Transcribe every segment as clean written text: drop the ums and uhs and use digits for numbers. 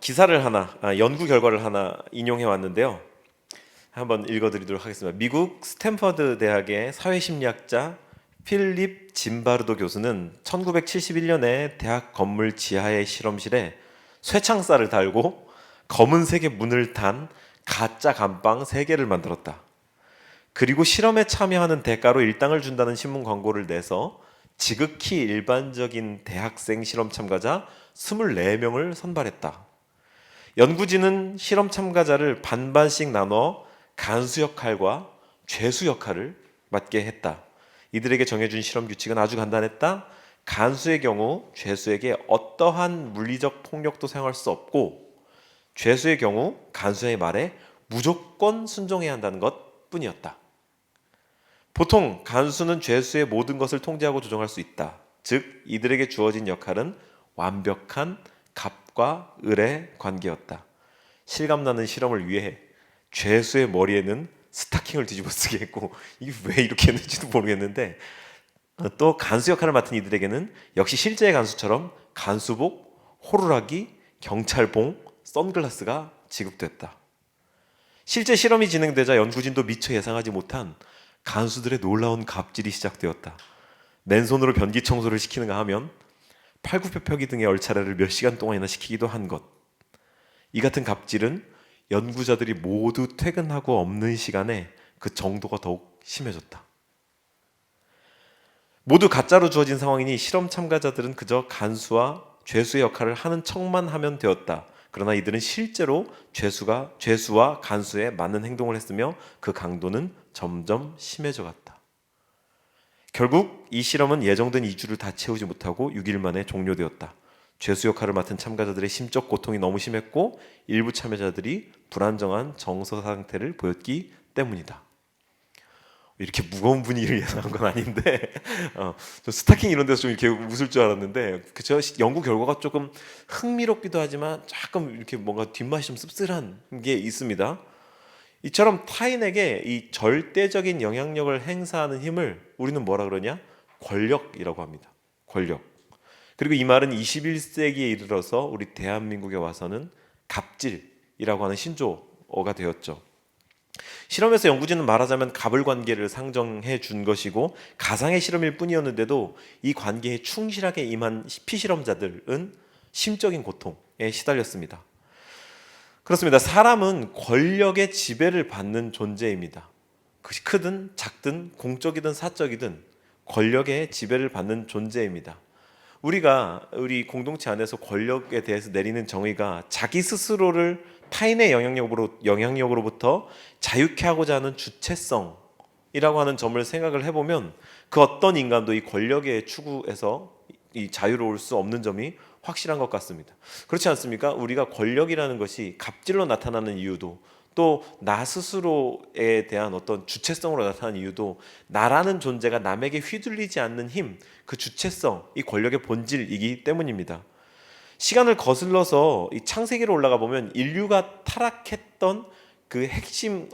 기사를 하나, 연구 결과를 하나 인용해 왔는데요. 한번 읽어드리도록 하겠습니다. 미국 스탠퍼드 대학의 사회심리학자 필립 짐바르도 교수는 1971년에 대학 건물 지하의 실험실에 쇠창살을 달고 검은색의 문을 탄 가짜 감방 3개를 만들었다. 그리고 실험에 참여하는 대가로 일당을 준다는 신문 광고를 내서 지극히 일반적인 대학생 실험 참가자 24명을 선발했다. 연구진은 실험 참가자를 반반씩 나눠 간수 역할과 죄수 역할을 맡게 했다. 이들에게 정해준 실험 규칙은 아주 간단했다. 간수의 경우 죄수에게 어떠한 물리적 폭력도 사용할 수 없고, 죄수의 경우 간수의 말에 무조건 순종해야 한다는 것 뿐이었다. 보통 간수는 죄수의 모든 것을 통제하고 조정할 수 있다. 즉 이들에게 주어진 역할은 완벽한 갑과 을의 관계였다. 실감나는 실험을 위해 죄수의 머리에는 스타킹을 뒤집어 쓰게 했고, 이게 왜 이렇게 했는지도 모르겠는데, 또 간수 역할을 맡은 이들에게는 역시 실제의 간수처럼 간수복, 호루라기, 경찰봉, 선글라스가 지급됐다. 실제 실험이 진행되자 연구진도 미처 예상하지 못한 간수들의 놀라운 갑질이 시작되었다. 맨손으로 변기 청소를 시키는가 하면 팔굽혀펴기 등의 얼차례를 몇 시간 동안이나 시키기도 한 것. 이 같은 갑질은 연구자들이 모두 퇴근하고 없는 시간에 그 정도가 더욱 심해졌다. 모두 가짜로 주어진 상황이니 실험 참가자들은 그저 간수와 죄수의 역할을 하는 척만 하면 되었다. 그러나 이들은 실제로 죄수와 간수에 맞는 행동을 했으며 그 강도는 점점 심해져 갔다. 결국 이 실험은 예정된 2주를 다 채우지 못하고 6일 만에 종료되었다. 죄수 역할을 맡은 참가자들의 심적 고통이 너무 심했고 일부 참여자들이 불안정한 정서 상태를 보였기 때문이다. 이렇게 무거운 분위기를 예상한 건 아닌데 스타킹 이런 데서 좀 이렇게 웃을 줄 알았는데, 그쵸? 연구 결과가 조금 흥미롭기도 하지만 조금 이렇게 뭔가 뒷맛이 좀 씁쓸한 게 있습니다. 이처럼 타인에게 이 절대적인 영향력을 행사하는 힘을 우리는 뭐라 그러냐? 권력이라고 합니다. 권력. 그리고 이 말은 21세기에 이르러서 우리 대한민국에 와서는 갑질이라고 하는 신조어가 되었죠. 실험에서 연구진은 말하자면 갑을 관계를 상정해 준 것이고 가상의 실험일 뿐이었는데도 이 관계에 충실하게 임한 피실험자들은 심적인 고통에 시달렸습니다. 그렇습니다. 사람은 권력의 지배를 받는 존재입니다. 그것이 크든 작든 공적이든 사적이든 권력의 지배를 받는 존재입니다. 우리가 우리 공동체 안에서 권력에 대해서 내리는 정의가 자기 스스로를 타인의 영향력으로부터 자유케 하고자 하는 주체성이라고 하는 점을 생각을 해보면 그 어떤 인간도 이 권력의 추구에서 이 자유로울 수 없는 점이 확실한 것 같습니다. 그렇지 않습니까? 우리가 권력이라는 것이 갑질로 나타나는 이유도, 또 나 스스로에 대한 어떤 주체성으로 나타나는 이유도 나라는 존재가 남에게 휘둘리지 않는 힘, 그 주체성, 이 권력의 본질이기 때문입니다. 시간을 거슬러서 이 창세기로 올라가 보면 인류가 타락했던 그 핵심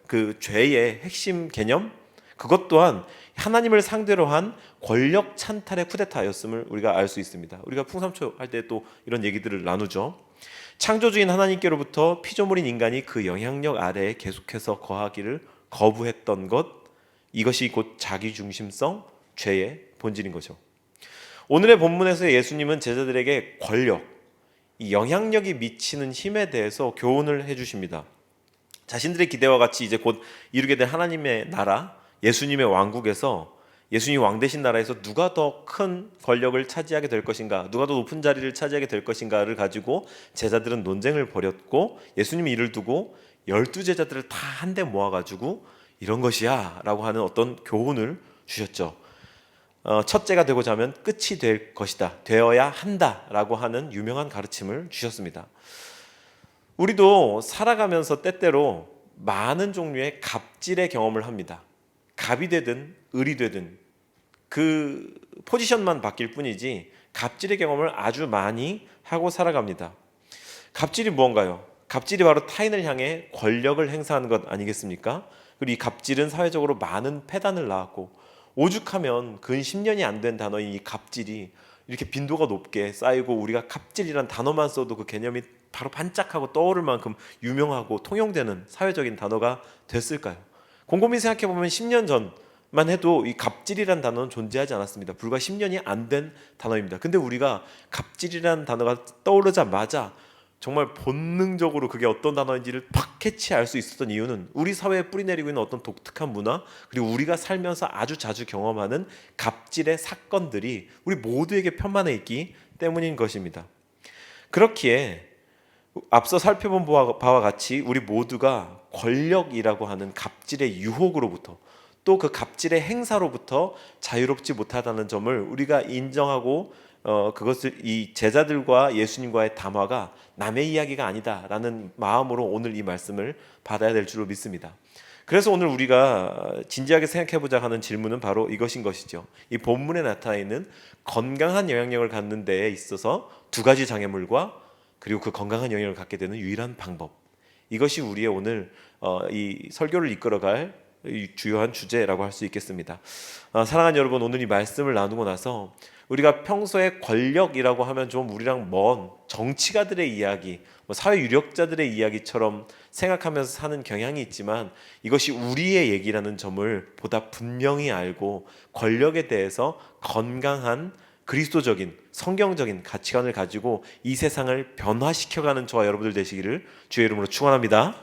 그 죄의 핵심 개념, 그것 또한 하나님을 상대로 한 권력 찬탈의 쿠데타였음을 우리가 알 수 있습니다. 우리가 풍삼초 할 때 또 이런 얘기들을 나누죠. 창조주인 하나님께로부터 피조물인 인간이 그 영향력 아래에 계속해서 거하기를 거부했던 것, 이것이 곧 자기중심성, 죄의 본질인 거죠. 오늘의 본문에서 예수님은 제자들에게 권력, 이 영향력이 미치는 힘에 대해서 교훈을 해주십니다. 자신들의 기대와 같이 이제 곧 이루게 될 하나님의 나라, 예수님의 왕국에서, 예수님 왕 되신 나라에서 누가 더 큰 권력을 차지하게 될 것인가, 누가 더 높은 자리를 차지하게 될 것인가를 가지고 제자들은 논쟁을 벌였고, 예수님이 이를 두고 12제자들을 다 한데 모아가지고 이런 것이야 라고 하는 어떤 교훈을 주셨죠. 첫째가 되고자 하면 끝이 될 것이다, 되어야 한다 라고 하는 유명한 가르침을 주셨습니다. 우리도 살아가면서 때때로 많은 종류의 갑질의 경험을 합니다. 갑이 되든 을이 되든 그 포지션만 바뀔 뿐이지 갑질의 경험을 아주 많이 하고 살아갑니다. 갑질이 무언가요? 갑질이 바로 타인을 향해 권력을 행사하는 것 아니겠습니까? 그리고 이 갑질은 사회적으로 많은 폐단을 낳았고, 오죽하면 근 10년이 안 된 단어인 이 갑질이 이렇게 빈도가 높게 쌓이고 우리가 갑질이란 단어만 써도 그 개념이 바로 반짝하고 떠오를 만큼 유명하고 통용되는 사회적인 단어가 됐을까요? 곰곰이 생각해 보면 10년 전만 해도 이 갑질이란 단어는 존재하지 않았습니다. 불과 10년이 안 된 단어입니다. 근데 우리가 갑질이란 단어가 떠오르자마자 정말 본능적으로 그게 어떤 단어인지를 팍 캐치할 수 있었던 이유는 우리 사회에 뿌리내리고 있는 어떤 독특한 문화, 그리고 우리가 살면서 아주 자주 경험하는 갑질의 사건들이 우리 모두에게 편만해 있기 때문인 것입니다. 그렇기에 앞서 살펴본 바와 같이 우리 모두가 권력이라고 하는 갑질의 유혹으로부터, 또 그 갑질의 행사로부터 자유롭지 못하다는 점을 우리가 인정하고 그것을 이 제자들과 예수님과의 담화가 남의 이야기가 아니다라는 마음으로 오늘 이 말씀을 받아야 될 줄로 믿습니다. 그래서 오늘 우리가 진지하게 생각해보자 하는 질문은 바로 이것인 것이죠. 이 본문에 나타나 있는 건강한 영향력을 갖는 데에 있어서 두 가지 장애물과 그리고 그 건강한 영향력을 갖게 되는 유일한 방법, 이것이 우리의 오늘 이 설교를 이끌어갈 주요한 주제라고 할 수 있겠습니다. 사랑하는 여러분, 오늘 이 말씀을 나누고 나서 우리가 평소에 권력이라고 하면 좀 우리랑 먼 정치가들의 이야기, 사회 유력자들의 이야기처럼 생각하면서 사는 경향이 있지만, 이것이 우리의 얘기라는 점을 보다 분명히 알고 권력에 대해서 건강한 그리스도적인 성경적인 가치관을 가지고 이 세상을 변화시켜가는 저와 여러분들 되시기를 주의 이름으로 축원합니다.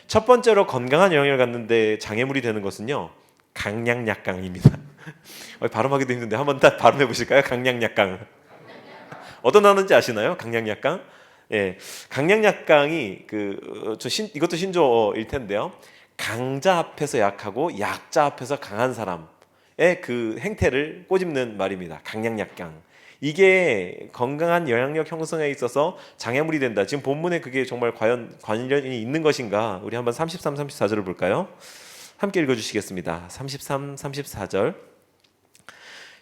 첫 번째로 건강한 영향을 갖는데 장애물이 되는 것은요, 강약약강입니다. 발음하기도 힘든데 한번 딱 발음해 보실까요? 강약약강. 어떤 단어인지 아시나요? 강약약강. 예, 강약약강이 이것도 신조어일 텐데요. 강자 앞에서 약하고 약자 앞에서 강한 사람의 그 행태를 꼬집는 말입니다. 강약약강. 이게 건강한 영향력 형성에 있어서 장애물이 된다. 지금 본문에 그게 정말 과연 관련이 있는 것인가? 우리 한번 33, 34절을 볼까요? 함께 읽어주시겠습니다. 33, 34절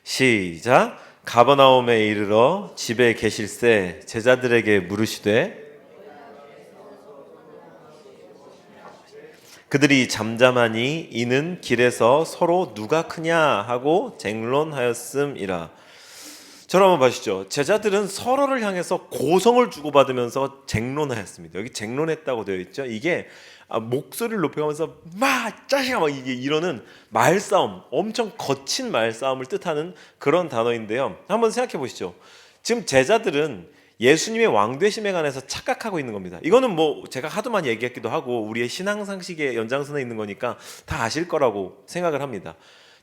시작. 가버나움에 이르러 집에 계실새 제자들에게 물으시되 그들이 잠잠하니 이는 길에서 서로 누가 크냐 하고 쟁론하였음이라. 저를 한번 봐주시죠. 제자들은 서로를 향해서 고성을 주고받으면서 쟁론하였습니다. 여기 쟁론했다고 되어 있죠. 이게 목소리를 높여가면서 막 짜식아 막 이게 이러는 말싸움, 엄청 거친 말싸움을 뜻하는 그런 단어인데요. 한번 생각해 보시죠. 지금 제자들은 예수님의 왕되심에 관해서 착각하고 있는 겁니다. 이거는 뭐 제가 하도 많이 얘기했기도 하고 우리의 신앙 상식의 연장선에 있는 거니까 다 아실 거라고 생각을 합니다.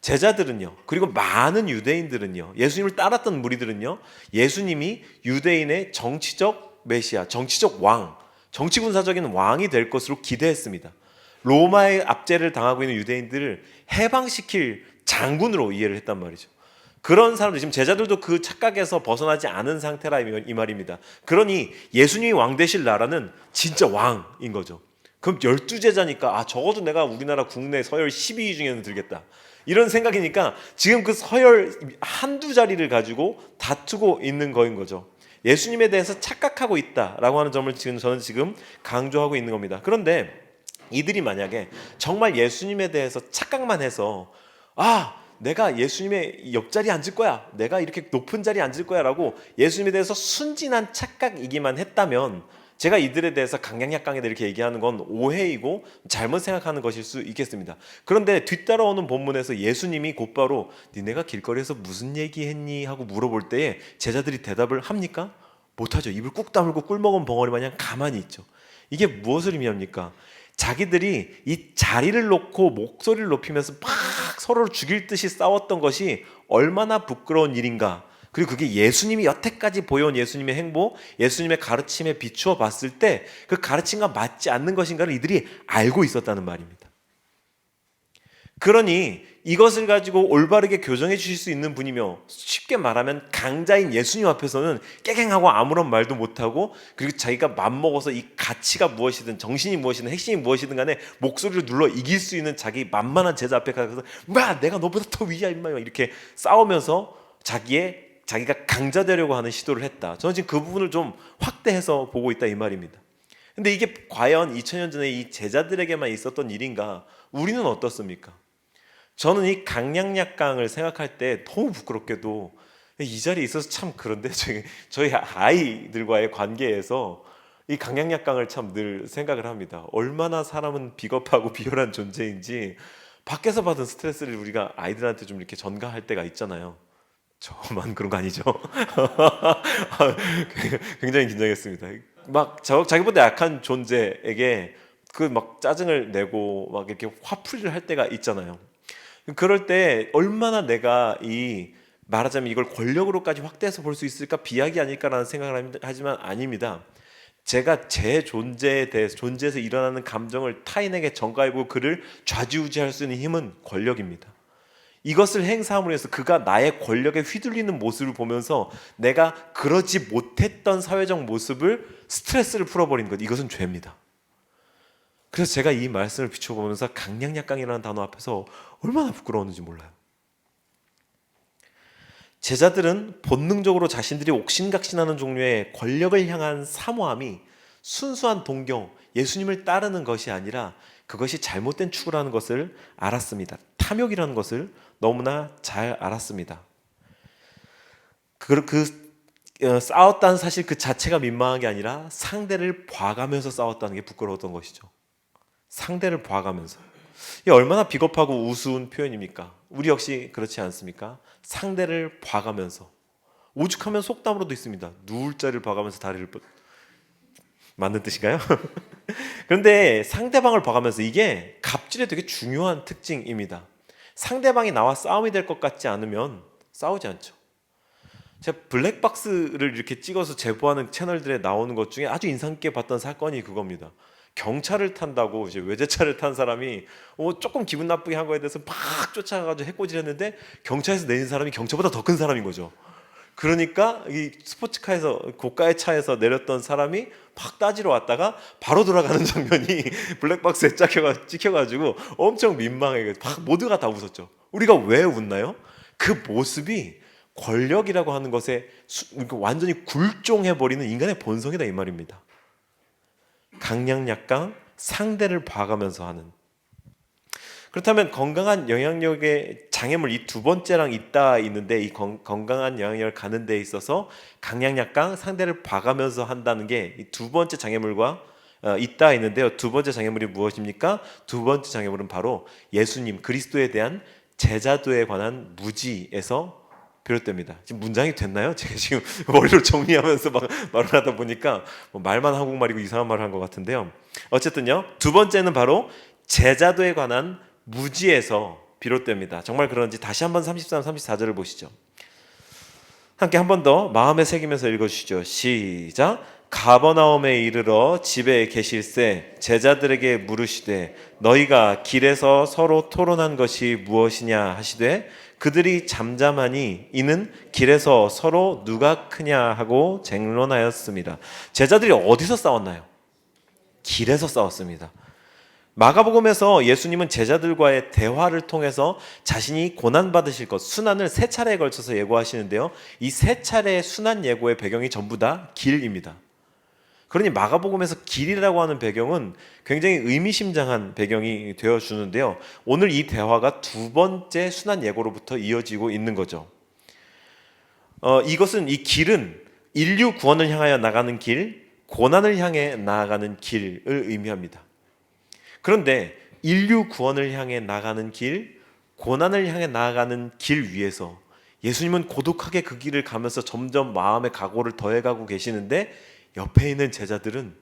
제자들은요, 그리고 많은 유대인들은요, 예수님을 따랐던 무리들은요, 예수님이 유대인의 정치적 메시아, 정치적 왕, 정치군사적인 왕이 될 것으로 기대했습니다. 로마의 압제를 당하고 있는 유대인들을 해방시킬 장군으로 이해를 했단 말이죠. 그런 사람들, 지금 제자들도 그 착각에서 벗어나지 않은 상태라 이 말입니다. 그러니 예수님이 왕 되실 나라는 진짜 왕인 거죠. 그럼 12제자니까 적어도 내가 우리나라 국내 서열 12위 중에는 들겠다, 이런 생각이니까 지금 그 서열 한두 자리를 가지고 다투고 있는 거인 거죠. 예수님에 대해서 착각하고 있다라고 하는 점을 저는 지금 강조하고 있는 겁니다. 그런데 이들이 만약에 정말 예수님에 대해서 착각만 해서 내가 예수님의 옆자리에 앉을 거야, 내가 이렇게 높은 자리에 앉을 거야 라고 예수님에 대해서 순진한 착각이기만 했다면, 제가 이들에 대해서 강약약강에 이렇게 얘기하는 건 오해이고 잘못 생각하는 것일 수 있겠습니다. 그런데 뒤따라오는 본문에서 예수님이 곧바로 니네가 길거리에서 무슨 얘기했니? 하고 물어볼 때에 제자들이 대답을 합니까? 못하죠. 입을 꾹 다물고 꿀먹은 벙어리 마냥 가만히 있죠. 이게 무엇을 의미합니까? 자기들이 이 자리를 놓고 목소리를 높이면서 막 서로를 죽일 듯이 싸웠던 것이 얼마나 부끄러운 일인가, 그리고 그게 예수님이 여태까지 보여온 예수님의 행보, 예수님의 가르침에 비추어 봤을 때 그 가르침과 맞지 않는 것인가를 이들이 알고 있었다는 말입니다. 그러니 이것을 가지고 올바르게 교정해 주실 수 있는 분이며, 쉽게 말하면 강자인 예수님 앞에서는 깨갱하고 아무런 말도 못하고, 그리고 자기가 맘먹어서 이 가치가 무엇이든 정신이 무엇이든 핵심이 무엇이든 간에 목소리를 눌러 이길 수 있는 자기 만만한 제자 앞에 가서 내가 너보다 더 위야 임마 이렇게 싸우면서 자기가 강자 되려고 하는 시도를 했다. 저는 지금 그 부분을 좀 확대해서 보고 있다 이 말입니다. 근데 이게 과연 2000년 전에 이 제자들에게만 있었던 일인가? 우리는 어떻습니까? 저는 이 강약약강을 생각할 때 너무 부끄럽게도 이 자리에 있어서 참 그런데 저희 아이들과의 관계에서 이 강약약강을 참 늘 생각을 합니다. 얼마나 사람은 비겁하고 비열한 존재인지 밖에서 받은 스트레스를 우리가 아이들한테 좀 이렇게 전가할 때가 있잖아요. 저만 그런 거 아니죠? 굉장히 긴장했습니다. 막 자기보다 약한 존재에게 그 막 짜증을 내고 막 이렇게 화풀이를 할 때가 있잖아요. 그럴 때 얼마나 내가 이 말하자면 이걸 권력으로까지 확대해서 볼 수 있을까 비약이 아닐까라는 생각을 하지만 아닙니다. 제가 제 존재에 대해서 존재에서 일어나는 감정을 타인에게 전가해보고 그를 좌지우지할 수 있는 힘은 권력입니다. 이것을 행사함으로 해서 그가 나의 권력에 휘둘리는 모습을 보면서 내가 그러지 못했던 사회적 모습을 스트레스를 풀어버리는 것, 이것은 죄입니다. 그래서 제가 이 말씀을 비춰보면서 강약약강이라는 단어 앞에서 얼마나 부끄러웠는지 몰라요. 제자들은 본능적으로 자신들이 옥신각신하는 종류의 권력을 향한 사모함이 순수한 동경, 예수님을 따르는 것이 아니라 그것이 잘못된 추구라는 것을 알았습니다. 탐욕이라는 것을 너무나 잘 알았습니다. 싸웠다는 사실 그 자체가 민망한 게 아니라 상대를 봐가면서 싸웠다는 게 부끄러웠던 것이죠. 상대를 봐가면서. 이게 얼마나 비겁하고 우스운 표현입니까? 우리 역시 그렇지 않습니까? 상대를 봐가면서. 오죽하면 속담으로도 있습니다. 누울 자리를 봐가면서 다리를 맞는 뜻인가요? 그런데 상대방을 봐가면서 이게 갑질의 되게 중요한 특징입니다. 상대방이 나와 싸움이 될 것 같지 않으면 싸우지 않죠. 제가 블랙박스를 이렇게 찍어서 제보하는 채널들에 나오는 것 중에 아주 인상 깊게 봤던 사건이 그겁니다. 경찰을 탄다고 이제 외제차를 탄 사람이 조금 기분 나쁘게 한 거에 대해서 막 쫓아가가지고 해코지했는데 경찰에서 내린 사람이 경찰보다 더 큰 사람인 거죠. 그러니까 이 스포츠카에서 고가의 차에서 내렸던 사람이 막 따지러 왔다가 바로 돌아가는 장면이 블랙박스에 찍혀가지고 엄청 민망해. 모두가 다 웃었죠. 우리가 왜 웃나요? 그 모습이 권력이라고 하는 것에 완전히 굴종해버리는 인간의 본성이다 이 말입니다. 강약약강, 상대를 봐가면서 하는. 그렇다면 건강한 영향력의 장애물 이 두 번째랑 있는데 이 건강한 영향력을 가는 데 있어서 강약약강, 상대를 봐가면서 한다는 게 이 두 번째 장애물과 있는데요. 두 번째 장애물이 무엇입니까? 두 번째 장애물은 바로 예수님 그리스도에 대한 제자도에 관한 무지에서 비롯됩니다. 지금 문장이 됐나요? 제가 지금 머리로 정리하면서 막 말을 하다 보니까 말만 한국말이고 이상한 말을 한 것 같은데요. 어쨌든요. 두 번째는 바로 제자도에 관한 무지에서 비롯됩니다. 정말 그런지 다시 한번 33, 34절을 보시죠. 함께 한 번 더 마음에 새기면서 읽어주시죠. 시작. 가버나움에 이르러 집에 계실새 제자들에게 물으시되 너희가 길에서 서로 토론한 것이 무엇이냐 하시되 그들이 잠잠하니 이는 길에서 서로 누가 크냐 하고 쟁론하였습니다. 제자들이 어디서 싸웠나요? 길에서 싸웠습니다. 마가복음에서 예수님은 제자들과의 대화를 통해서 자신이 고난받으실 것, 순환을 세 차례에 걸쳐서 예고하시는데요. 이 세 차례의 순환 예고의 배경이 전부 다 길입니다. 그러니 마가복음에서 길이라고 하는 배경은 굉장히 의미심장한 배경이 되어주는데요. 오늘 이 대화가 두 번째 순환 예고로부터 이어지고 있는 거죠. 이것은 이 길은 인류 구원을 향하여 나가는 길, 고난을 향해 나아가는 길을 의미합니다. 그런데 인류 구원을 향해 나가는 길, 고난을 향해 나아가는 길 위에서 예수님은 고독하게 그 길을 가면서 점점 마음의 각오를 더해가고 계시는데 옆에 있는 제자들은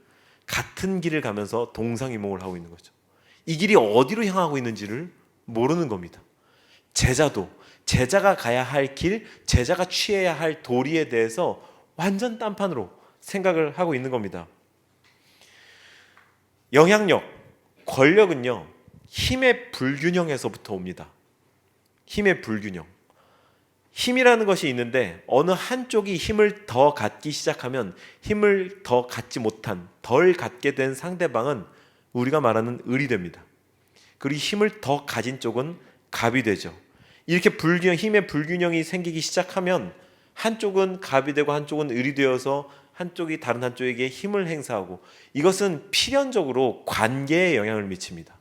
같은 길을 가면서 동상이몽을 하고 있는 거죠. 이 길이 어디로 향하고 있는지를 모르는 겁니다. 제자가 가야 할 길, 제자가 취해야 할 도리에 대해서 완전 딴판으로 생각을 하고 있는 겁니다. 영향력, 권력은요, 힘의 불균형에서부터 옵니다. 힘의 불균형. 힘이라는 것이 있는데 어느 한쪽이 힘을 더 갖기 시작하면 힘을 더 갖지 못한, 덜 갖게 된 상대방은 우리가 말하는 을이 됩니다. 그리고 힘을 더 가진 쪽은 갑이 되죠. 이렇게 힘의 불균형이 생기기 시작하면 한쪽은 갑이 되고 한쪽은 을이 되어서 한쪽이 다른 한쪽에게 힘을 행사하고, 이것은 필연적으로 관계에 영향을 미칩니다.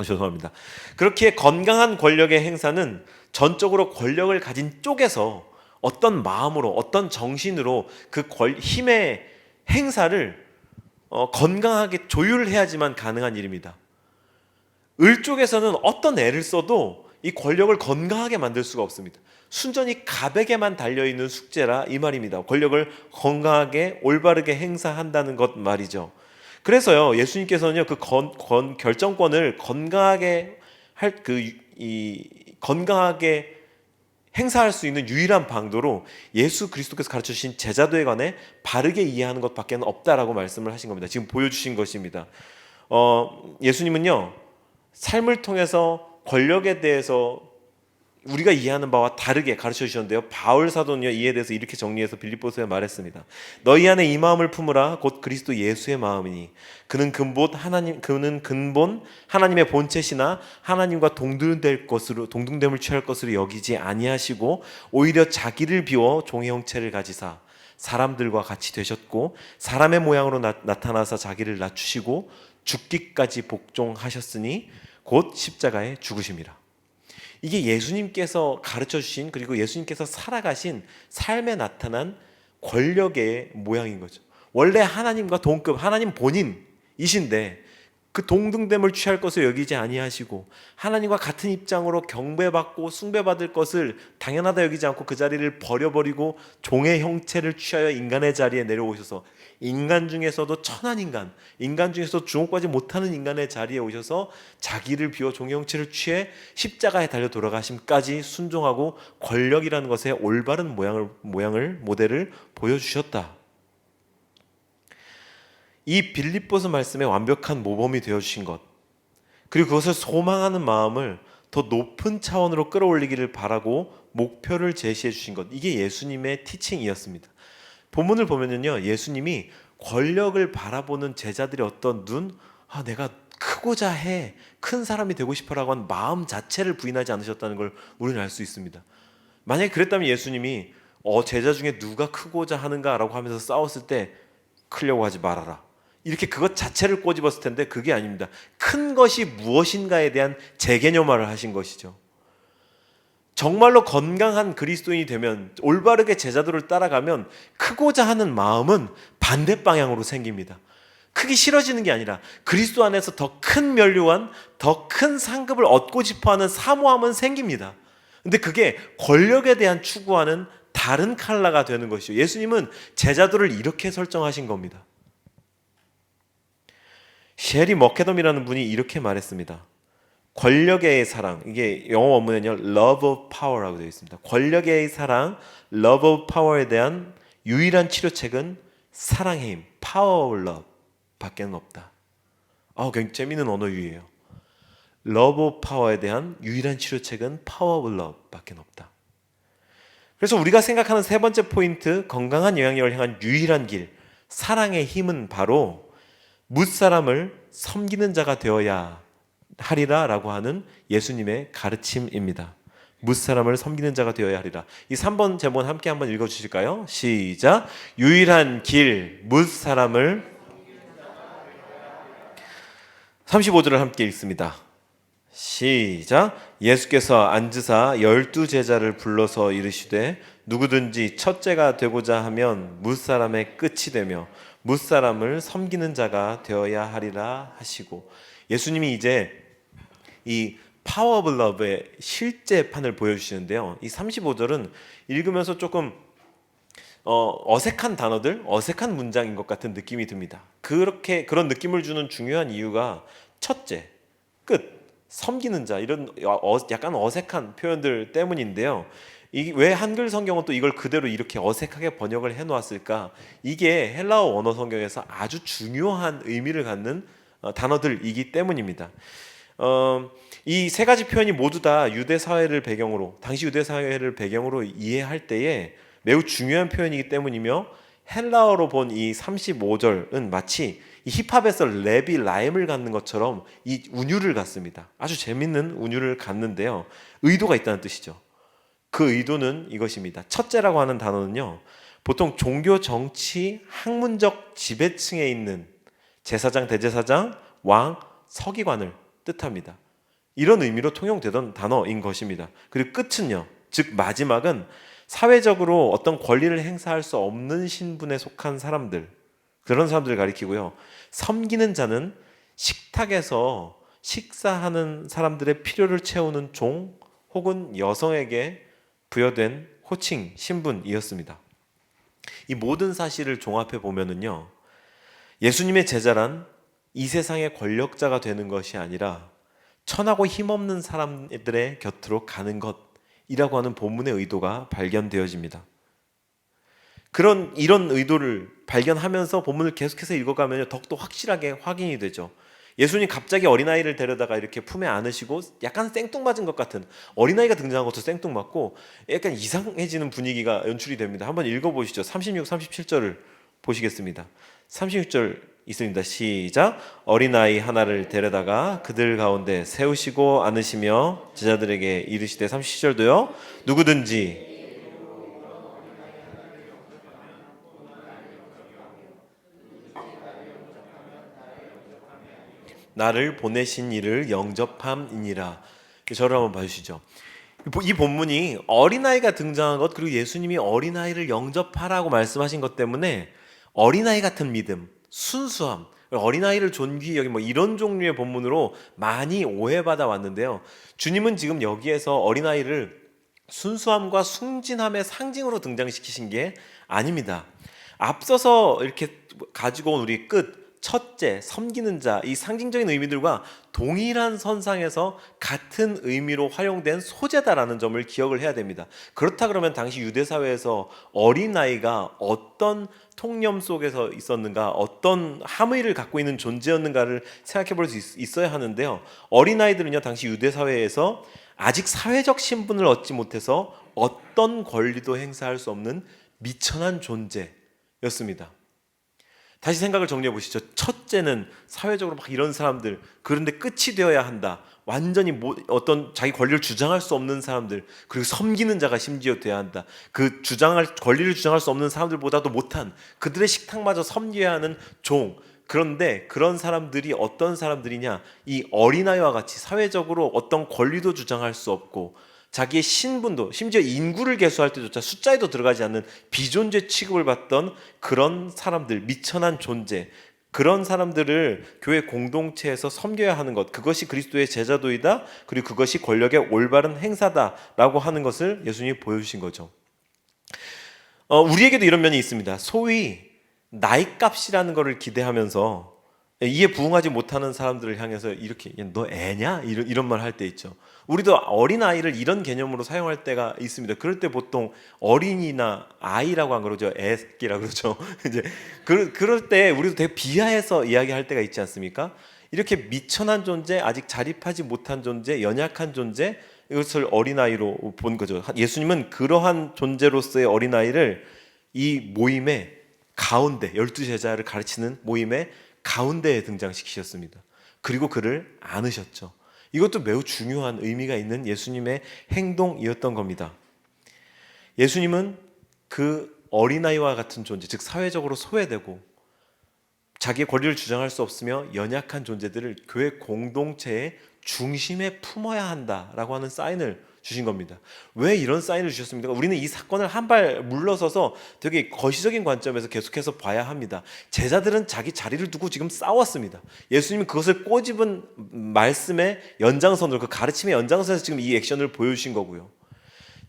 죄송합니다. 그렇게 건강한 권력의 행사는 전적으로 권력을 가진 쪽에서 어떤 마음으로, 어떤 정신으로 그 힘의 행사를 건강하게 조율해야지만 가능한 일입니다. 을 쪽에서는 어떤 애를 써도 이 권력을 건강하게 만들 수가 없습니다. 순전히 갑에게만 달려있는 숙제라 이 말입니다. 권력을 건강하게 올바르게 행사한다는 것 말이죠. 그래서요, 예수님께서는요, 그 결정권을 건강하게 건강하게 행사할 수 있는 유일한 방도로 예수 그리스도께서 가르쳐 주신 제자도에 관해 바르게 이해하는 것밖에 없다라고 말씀을 하신 겁니다. 지금 보여주신 것입니다. 예수님은요, 삶을 통해서 권력에 대해서 우리가 이해하는 바와 다르게 가르쳐 주셨는데요, 바울 사도는요, 이에 대해서 이렇게 정리해서 빌립보서에 말했습니다. 너희 안에 이 마음을 품으라. 곧 그리스도 예수의 마음이니 그는 근본 하나님의 본체시나 하나님과 동등됨을 취할 것으로 여기지 아니하시고 오히려 자기를 비워 종의 형체를 가지사 사람들과 같이 되셨고 사람의 모양으로 나타나사 자기를 낮추시고 죽기까지 복종하셨으니 곧 십자가에 죽으심이라. 이게 예수님께서 가르쳐 주신, 그리고 예수님께서 살아가신 삶에 나타난 권력의 모양인 거죠. 원래 하나님과 동급, 하나님 본인이신데 그 동등됨을 취할 것을 여기지 아니하시고 하나님과 같은 입장으로 경배받고 숭배받을 것을 당연하다 여기지 않고 그 자리를 버려버리고 종의 형체를 취하여 인간의 자리에 내려오셔서 인간 중에서도 천한 인간 중에서 주목받지 못하는 인간의 자리에 오셔서 자기를 비워 종의 형체를 취해 십자가에 달려 돌아가심까지 순종하고 권력이라는 것의 올바른 모델을 보여주셨다. 이 빌립보서 말씀의 완벽한 모범이 되어주신 것, 그리고 그것을 소망하는 마음을 더 높은 차원으로 끌어올리기를 바라고 목표를 제시해 주신 것, 이게 예수님의 티칭이었습니다. 본문을 보면요, 예수님이 권력을 바라보는 제자들의 어떤 내가 크고자 해, 큰 사람이 되고 싶어라고 한 마음 자체를 부인하지 않으셨다는 걸 우리는 알 수 있습니다. 만약에 그랬다면 예수님이 제자 중에 누가 크고자 하는가라고 하면서 싸웠을 때 크려고 하지 말아라, 이렇게 그것 자체를 꼬집었을 텐데 그게 아닙니다. 큰 것이 무엇인가에 대한 재개념화를 하신 것이죠. 정말로 건강한 그리스도인이 되면, 올바르게 제자들을 따라가면 크고자 하는 마음은 반대 방향으로 생깁니다. 크기 싫어지는 게 아니라 그리스도 안에서 더 큰 면류관, 더 큰 상급을 얻고 싶어하는 사모함은 생깁니다. 근데 그게 권력에 대한 추구하는 다른 칼라가 되는 것이죠. 예수님은 제자들을 이렇게 설정하신 겁니다. 셰리 머케덤이라는 분이 이렇게 말했습니다. 권력의 사랑, 이게 영어 원문에는요, love of power라고 되어 있습니다. 권력의 사랑, love of power에 대한 유일한 치료책은 사랑의 힘, power of love 밖에는 없다. 굉장히 재미있는 언어 유희예요. love of power에 대한 유일한 치료책은 power of love 밖에는 없다. 그래서 우리가 생각하는 세 번째 포인트, 건강한 영향력을 향한 유일한 길, 사랑의 힘은 바로 무사람을 섬기는 자가 되어야 하리라 라고 하는 예수님의 가르침입니다. 무사람을 섬기는 자가 되어야 하리라. 이 3번 제목 함께 한번 읽어주실까요? 시작. 유일한 길 무사람을 35절을 함께 읽습니다. 시작. 예수께서 앉으사 12제자를 불러서 이르시되 누구든지 첫째가 되고자 하면 무사람의 끝이 되며 무사람을 섬기는 자가 되어야 하리라 하시고, 예수님이 이제 이 파워 오브 러브의 실제판을 보여주시는데요, 이 35절은 읽으면서 조금 어색한 단어들, 어색한 문장인 것 같은 느낌이 듭니다. 그런 느낌을 주는 중요한 이유가 첫째, 끝, 섬기는 자, 이런 약간 어색한 표현들 때문인데요. 왜 한글 성경은 또 이걸 그대로 이렇게 어색하게 번역을 해놓았을까? 이게 헬라어 원어 성경에서 아주 중요한 의미를 갖는 단어들이기 때문입니다. 이 세 가지 표현이 모두 다 유대 사회를 배경으로, 당시 유대 사회를 배경으로 이해할 때에 매우 중요한 표현이기 때문이며, 헬라어로 본 이 35절은 마치 이 힙합에서 랩이 라임을 갖는 것처럼 이 운율을 갖습니다. 아주 재밌는 운율을 갖는데요, 의도가 있다는 뜻이죠. 그 의도는 이것입니다. 첫째라고 하는 단어는요, 보통 종교, 정치, 학문적 지배층에 있는 제사장, 대제사장, 왕, 서기관을 뜻합니다. 이런 의미로 통용되던 단어인 것입니다. 그리고 끝은요, 즉 마지막은 사회적으로 어떤 권리를 행사할 수 없는 신분에 속한 사람들, 그런 사람들을 가리키고요. 섬기는 자는 식탁에서 식사하는 사람들의 필요를 채우는 종 혹은 여성에게 부여된 호칭, 신분이었습니다. 이 모든 사실을 종합해 보면은요, 예수님의 제자란 이 세상의 권력자가 되는 것이 아니라 천하고 힘없는 사람들의 곁으로 가는 것이라고 하는 본문의 의도가 발견되어집니다. 이런 의도를 발견하면서 본문을 계속해서 읽어가면 더욱더 확실하게 확인이 되죠. 예수님 갑자기 어린아이를 데려다가 이렇게 품에 안으시고 약간 생뚱맞은 것 같은, 어린아이가 등장한 것도 생뚱맞고 약간 이상해지는 분위기가 연출이 됩니다. 한번 읽어보시죠. 36, 37절을 보시겠습니다. 36절 있습니다. 시작. 어린아이 하나를 데려다가 그들 가운데 세우시고 안으시며 제자들에게 이르시되, 37절도요. 누구든지 나를 보내신 이를 영접함이니라. 저를 한번 봐주시죠. 이 본문이 어린아이가 등장한 것, 그리고 예수님이 어린아이를 영접하라고 말씀하신 것 때문에 어린아이 같은 믿음, 순수함, 어린아이를 존귀히 여기 이런 종류의 본문으로 많이 오해받아 왔는데요. 주님은 지금 여기에서 어린아이를 순수함과 순진함의 상징으로 등장시키신 게 아닙니다. 앞서서 이렇게 가지고 온 우리 첫째, 섬기는 자, 이 상징적인 의미들과 동일한 선상에서 같은 의미로 활용된 소재다라는 점을 기억을 해야 됩니다. 그렇다 그러면 당시 유대 사회에서 어린아이가 어떤 통념 속에서 있었는가, 어떤 함의를 갖고 있는 존재였는가를 생각해 볼 수 있어야 하는데요. 어린아이들은요, 당시 유대 사회에서 아직 사회적 신분을 얻지 못해서 어떤 권리도 행사할 수 없는 미천한 존재였습니다. 다시 생각을 정리해 보시죠. 첫째는 사회적으로 막 이런 사람들, 그런데 끝이 되어야 한다. 완전히 어떤 자기 권리를 주장할 수 없는 사람들, 그리고 섬기는 자가 심지어 돼야 한다. 그 권리를 주장할 수 없는 사람들보다도 못한, 그들의 식탁마저 섬겨야 하는 종. 그런데 그런 사람들이 어떤 사람들이냐? 이 어린아이와 같이 사회적으로 어떤 권리도 주장할 수 없고 자기의 신분도, 심지어 인구를 계수할 때조차 숫자에도 들어가지 않는 비존재 취급을 받던 그런 사람들, 미천한 존재, 그런 사람들을 교회 공동체에서 섬겨야 하는 것, 그것이 그리스도의 제자도이다, 그리고 그것이 권력의 올바른 행사다라고 하는 것을 예수님이 보여주신 거죠. 우리에게도 이런 면이 있습니다. 소위 나이값이라는 것을 기대하면서 이에 부응하지 못하는 사람들을 향해서 이렇게 너 애냐? 이런 말 할 때 있죠. 우리도 어린아이를 이런 개념으로 사용할 때가 있습니다. 그럴 때 보통 어린이나 아이라고 안 그러죠. 애새끼라고 그러죠. 이제 그럴 때 우리도 되게 비하해서 이야기할 때가 있지 않습니까? 이렇게 미천한 존재, 아직 자립하지 못한 존재, 연약한 존재, 이것을 어린아이로 본 거죠. 예수님은 그러한 존재로서의 어린아이를 이 모임의 가운데, 12제자를 가르치는 모임의 가운데에 등장시키셨습니다. 그리고 그를 안으셨죠. 이것도 매우 중요한 의미가 있는 예수님의 행동이었던 겁니다. 예수님은 그 어린아이와 같은 존재, 즉 사회적으로 소외되고 자기의 권리를 주장할 수 없으며 연약한 존재들을 교회 공동체의 중심에 품어야 한다라고 하는 사인을 주신 겁니다. 왜 이런 사인을 주셨습니까? 우리는 이 사건을 한 발 물러서서 되게 거시적인 관점에서 계속해서 봐야 합니다. 제자들은 자기 자리를 두고 지금 싸웠습니다. 예수님은 그것을 꼬집은 말씀의 연장선으로, 그 가르침의 연장선에서 지금 이 액션을 보여주신 거고요.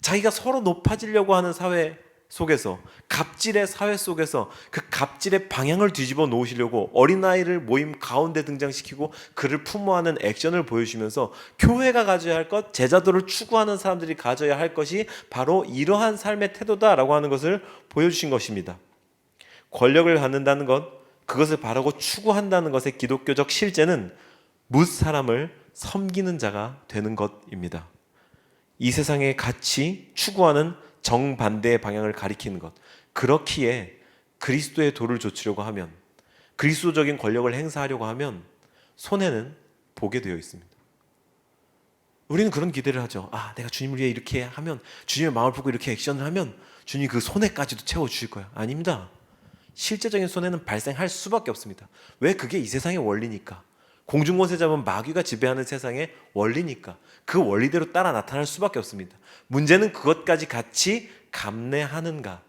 자기가 서로 높아지려고 하는 사회 속에서, 갑질의 사회 속에서 그 갑질의 방향을 뒤집어 놓으시려고 어린아이를 모임 가운데 등장시키고 그를 품어하는 액션을 보여주시면서 교회가 가져야 할 것, 제자도를 추구하는 사람들이 가져야 할 것이 바로 이러한 삶의 태도다라고 하는 것을 보여주신 것입니다. 권력을 갖는다는 것, 그것을 바라고 추구한다는 것의 기독교적 실제는 뭇 사람을 섬기는 자가 되는 것입니다. 이 세상의 가치, 추구하는 정반대의 방향을 가리키는 것. 그렇기에 그리스도의 도를 좇으려고 하면, 그리스도적인 권력을 행사하려고 하면 손해는 보게 되어 있습니다. 우리는 그런 기대를 하죠. 내가 주님을 위해 이렇게 하면, 주님의 마음을 보고 이렇게 액션을 하면 주님이 그 손해까지도 채워주실 거야. 아닙니다. 실제적인 손해는 발생할 수밖에 없습니다. 왜? 그게 이 세상의 원리니까. 공중권세 잡은 마귀가 지배하는 세상의 원리니까 그 원리대로 따라 나타날 수밖에 없습니다. 문제는 그것까지 같이 감내하는가,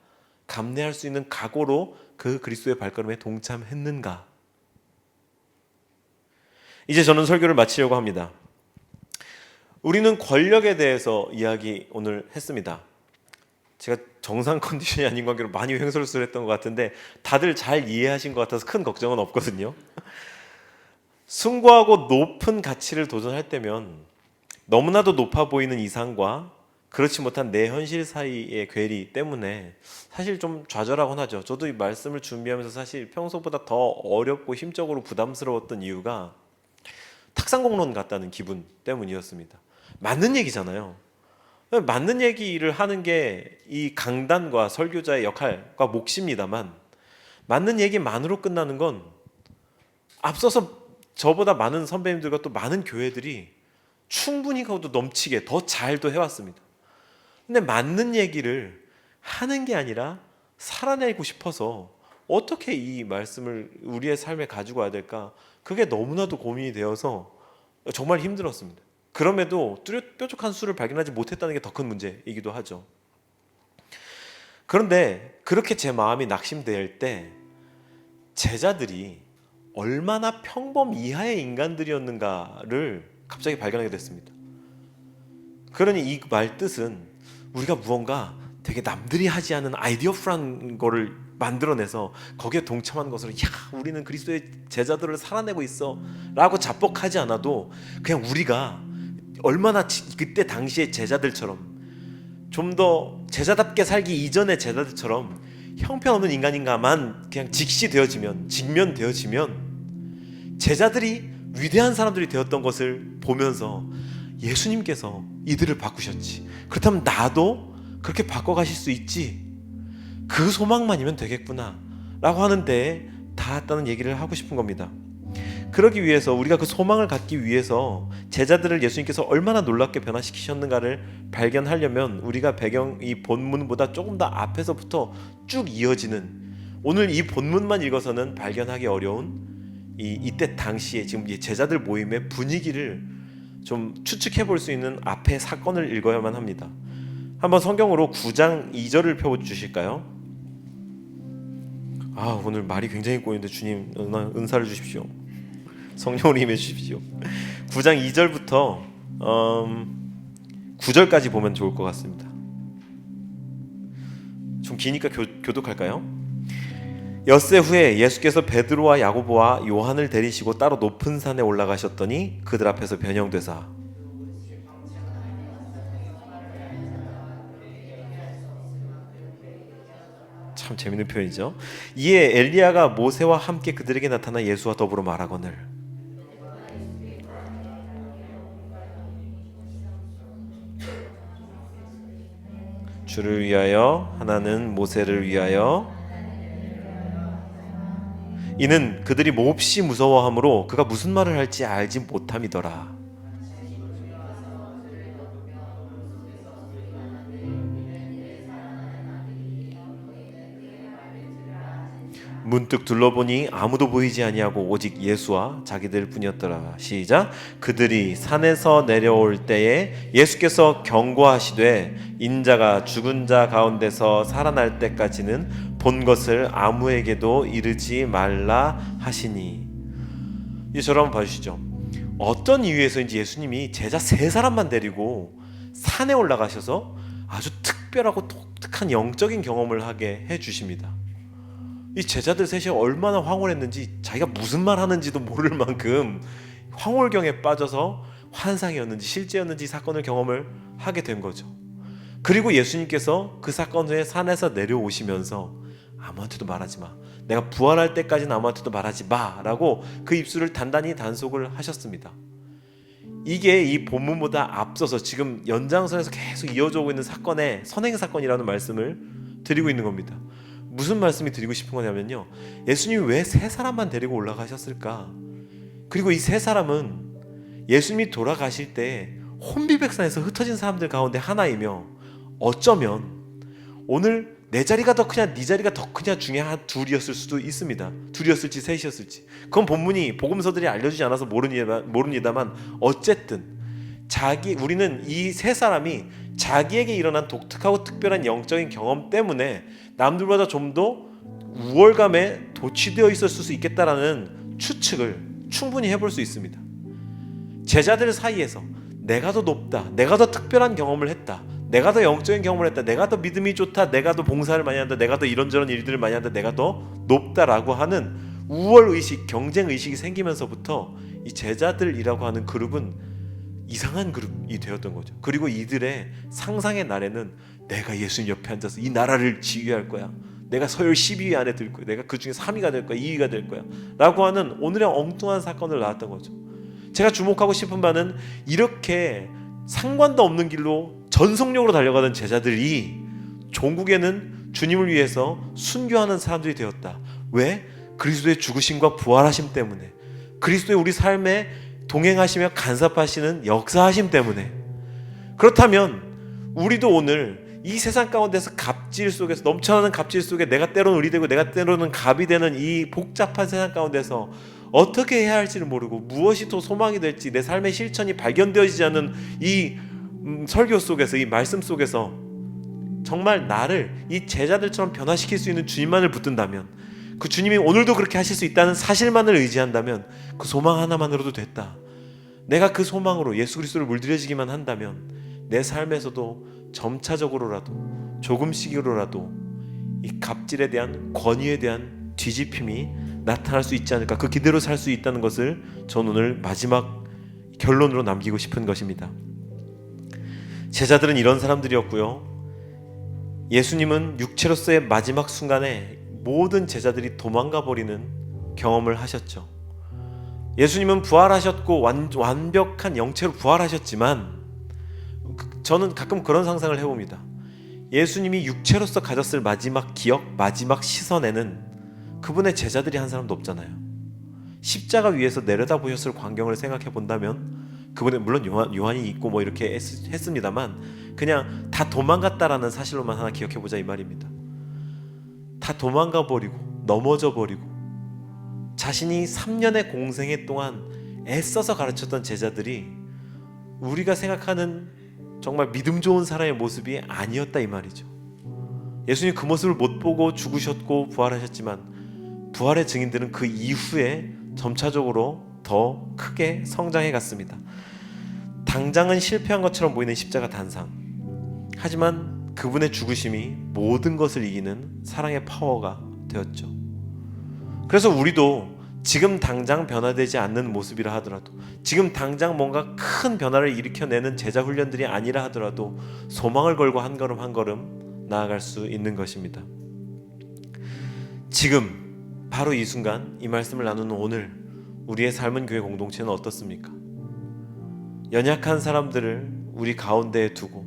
감내할 수 있는 각오로 그 그리스도의 발걸음에 동참했는가. 이제 저는 설교를 마치려고 합니다. 우리는 권력에 대해서 이야기 오늘 했습니다. 제가 정상 컨디션이 아닌 관계로 많이 횡설수설했던 것 같은데 다들 잘 이해하신 것 같아서 큰 걱정은 없거든요. 숭고하고 높은 가치를 도전할 때면 너무나도 높아 보이는 이상과 그렇지 못한 내 현실 사이의 괴리 때문에 사실 좀 좌절하곤 하죠. 저도 이 말씀을 준비하면서 사실 평소보다 더 어렵고 심적으로 부담스러웠던 이유가 탁상공론 같다는 기분 때문이었습니다. 맞는 얘기잖아요. 맞는 얘기를 하는 게 이 강단과 설교자의 역할과 몫입니다만 맞는 얘기만으로 끝나는 건 앞서서 저보다 많은 선배님들과 또 많은 교회들이 충분히 그것도 넘치게 더 잘도 해왔습니다. 근데 맞는 얘기를 하는 게 아니라 살아내고 싶어서 어떻게 이 말씀을 우리의 삶에 가지고 와야 될까? 그게 너무나도 고민이 되어서 정말 힘들었습니다. 그럼에도 뾰족한 수를 발견하지 못했다는 게 더 큰 문제이기도 하죠. 그런데 그렇게 제 마음이 낙심될 때 제자들이 얼마나 평범 이하의 인간들이었는가를 갑자기 발견하게 됐습니다. 그러니 이 말 뜻은 우리가 무언가 되게 남들이 하지 않은 아이디어풀한 거를 만들어내서 거기에 동참한 것으로 야 우리는 그리스도의 제자들을 살아내고 있어 라고 자뻑하지 않아도 그냥 우리가 얼마나 그때 당시의 제자들처럼 좀 더 제자답게 살기 이전의 제자들처럼 형편없는 인간인가만 그냥 직시되어지면 직면되어지면 제자들이 위대한 사람들이 되었던 것을 보면서 예수님께서 이들을 바꾸셨지, 그렇다면 나도 그렇게 바꿔가실 수 있지, 그 소망만이면 되겠구나 라고 하는데 닿았다는 얘기를 하고 싶은 겁니다. 그러기 위해서 우리가 그 소망을 갖기 위해서 제자들을 예수님께서 얼마나 놀랍게 변화시키셨는가를 발견하려면 우리가 이 본문보다 조금 더 앞에서부터 쭉 이어지는, 오늘 이 본문만 읽어서는 발견하기 어려운 이때 당시에 지금 제자들 모임의 분위기를 좀 추측해 볼 수 있는 앞에 사건을 읽어야만 합니다. 한번 성경으로 9장 2절을 펴주실까요? 오늘 말이 굉장히 꼬이는데 주님 은사를 주십시오. 성령으로 임해 주십시오. 9장 2절부터 9절까지 보면 좋을 것 같습니다. 좀 기니까 교독할까요? 엿새 후에 예수께서 베드로와 야고보와 요한을 데리시고 따로 높은 산에 올라가셨더니 그들 앞에서 변형되사 참 재밌는 표현이죠. 이에 엘리야가 모세와 함께 그들에게 나타나 예수와 더불어 말하거늘 주를 위하여 하나는 모세를 위하여, 이는 그들이 몹시 무서워하므로 그가 무슨 말을 할지 알지 못함이더라. 문득 둘러보니 아무도 보이지 아니하고 오직 예수와 자기들 뿐이었더라. 시작. 그들이 산에서 내려올 때에 예수께서 경고하시되 인자가 죽은 자 가운데서 살아날 때까지는 본 것을 아무에게도 이르지 말라 하시니. 이처럼 한번 봐주시죠. 어떤 이유에서인지 예수님이 제자 3사람만 데리고 산에 올라가셔서 아주 특별하고 독특한 영적인 경험을 하게 해주십니다. 이 제자들 셋이 얼마나 황홀했는지 자기가 무슨 말 하는지도 모를 만큼 황홀경에 빠져서 환상이었는지 실제였는지 사건을 경험을 하게 된 거죠. 그리고 예수님께서 그 사건 후에 산에서 내려오시면서 아무한테도 말하지 마, 내가 부활할 때까지는 아무한테도 말하지 마 라고 그 입술을 단단히 단속을 하셨습니다. 이게 이 본문보다 앞서서 지금 연장선에서 계속 이어져 오고 있는 사건의 선행사건이라는 말씀을 드리고 있는 겁니다. 무슨 말씀이 드리고 싶은 거냐면요, 예수님이 왜 3사람만 데리고 올라가셨을까? 그리고 이 3사람은 예수님이 돌아가실 때 혼비백산에서 흩어진 사람들 가운데 하나이며 어쩌면 오늘 내 자리가 더 크냐 네 자리가 더 크냐 중에 한 둘이었을 수도 있습니다. 둘이었을지 셋이었을지. 그건 본문이 복음서들이 알려주지 않아서 모릅니다만 어쨌든 우리는 이 세 사람이 자기에게 일어난 독특하고 특별한 영적인 경험 때문에 남들보다 좀 더 우월감에 도취되어 있었을 수 있겠다라는 추측을 충분히 해볼 수 있습니다. 제자들 사이에서 내가 더 높다, 내가 더 특별한 경험을 했다, 내가 더 영적인 경험을 했다, 내가 더 믿음이 좋다, 내가 더 봉사를 많이 한다, 내가 더 이런저런 일들을 많이 한다, 내가 더 높다라고 하는 우월의식, 경쟁의식이 생기면서부터 이 제자들이라고 하는 그룹은 이상한 그룹이 되었던 거죠. 그리고 이들의 상상의 날에는 내가 예수님 옆에 앉아서 이 나라를 지휘할 거야, 내가 서열 10위 안에 들 거야, 내가 그 중에 3위가 될 거야, 2위가 될 거야 라고 하는 오늘의 엉뚱한 사건을 낳았던 거죠. 제가 주목하고 싶은 바는 이렇게 상관도 없는 길로 전속력으로 달려가던 제자들이 종국에는 주님을 위해서 순교하는 사람들이 되었다. 왜? 그리스도의 죽으심과 부활하심 때문에, 그리스도의 우리 삶에 동행하시며 간섭하시는 역사하심 때문에. 그렇다면 우리도 오늘 이 세상 가운데서 갑질 속에서, 넘쳐나는 갑질 속에 내가 때로는 을이 되고 내가 때로는 갑이 되는 이 복잡한 세상 가운데서 어떻게 해야 할지를 모르고 무엇이 또 소망이 될지, 내 삶의 실천이 발견되어지지 않는 이 설교 속에서, 이 말씀 속에서 정말 나를 이 제자들처럼 변화시킬 수 있는 주님만을 붙든다면, 그 주님이 오늘도 그렇게 하실 수 있다는 사실만을 의지한다면 그 소망 하나만으로도 됐다. 내가 그 소망으로 예수 그리스도를 물들여지기만 한다면 내 삶에서도 점차적으로라도 조금씩으로라도 이 갑질에 대한, 권위에 대한 뒤집힘이 나타날 수 있지 않을까, 그 기대로 살 수 있다는 것을 저는 오늘 마지막 결론으로 남기고 싶은 것입니다. 제자들은 이런 사람들이었고요, 예수님은 육체로서의 마지막 순간에 모든 제자들이 도망가 버리는 경험을 하셨죠. 예수님은 부활하셨고 완벽한 영체로 부활하셨지만 저는 가끔 그런 상상을 해봅니다. 예수님이 육체로서 가졌을 마지막 기억, 마지막 시선에는 그분의 제자들이 한 사람도 없잖아요. 십자가 위에서 내려다보셨을 광경을 생각해 본다면 그분의, 물론 요한이 있고 뭐 이렇게 했습니다만, 그냥 다 도망갔다라는 사실로만 하나 기억해 보자 이 말입니다. 다 도망가 버리고 넘어져 버리고 자신이 3년의 공생애 동안 애써서 가르쳤던 제자들이 우리가 생각하는 정말 믿음 좋은 사람의 모습이 아니었다 이 말이죠. 예수님 그 모습을 못 보고 죽으셨고 부활하셨지만 부활의 증인들은 그 이후에 점차적으로 더 크게 성장해 갔습니다. 당장은 실패한 것처럼 보이는 십자가 단상, 하지만 그분의 죽으심이 모든 것을 이기는 사랑의 파워가 되었죠. 그래서 우리도 지금 당장 변화되지 않는 모습이라 하더라도, 지금 당장 뭔가 큰 변화를 일으켜내는 제자 훈련들이 아니라 하더라도 소망을 걸고 한 걸음 한 걸음 나아갈 수 있는 것입니다. 지금 바로 이 순간 이 말씀을 나누는 오늘 우리의 삶은 교회 공동체는 어떻습니까? 연약한 사람들을 우리 가운데에 두고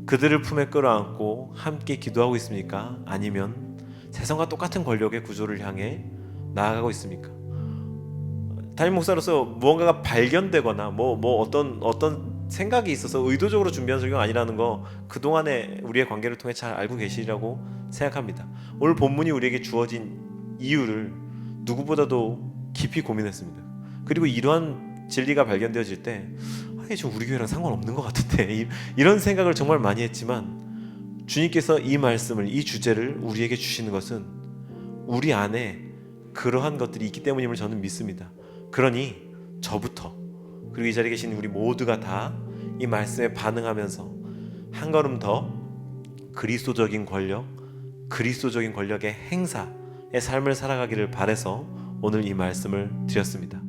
그들을 품에 끌어안고 함께 기도하고 있습니까? 아니면 세상과 똑같은 권력의 구조를 향해 나아가고 있습니까? 담임 목사로서 무언가가 발견되거나 어떤 생각이 있어서 의도적으로 준비한 설교가 아니라는 거 그동안의 우리의 관계를 통해 잘 알고 계시리라고 생각합니다. 오늘 본문이 우리에게 주어진 이유를 누구보다도 깊이 고민했습니다. 그리고 이러한 진리가 발견되어질 때 이게 지금 우리 교회랑 상관없는 것 같은데 이런 생각을 정말 많이 했지만, 주님께서 이 말씀을, 이 주제를 우리에게 주시는 것은 우리 안에 그러한 것들이 있기 때문임을 저는 믿습니다. 그러니 저부터 그리고 이 자리에 계신 우리 모두가 다 이 말씀에 반응하면서 한 걸음 더 그리스도적인 권력, 그리스도적인 권력의 행사의 삶을 살아가기를 바라서 오늘 이 말씀을 드렸습니다.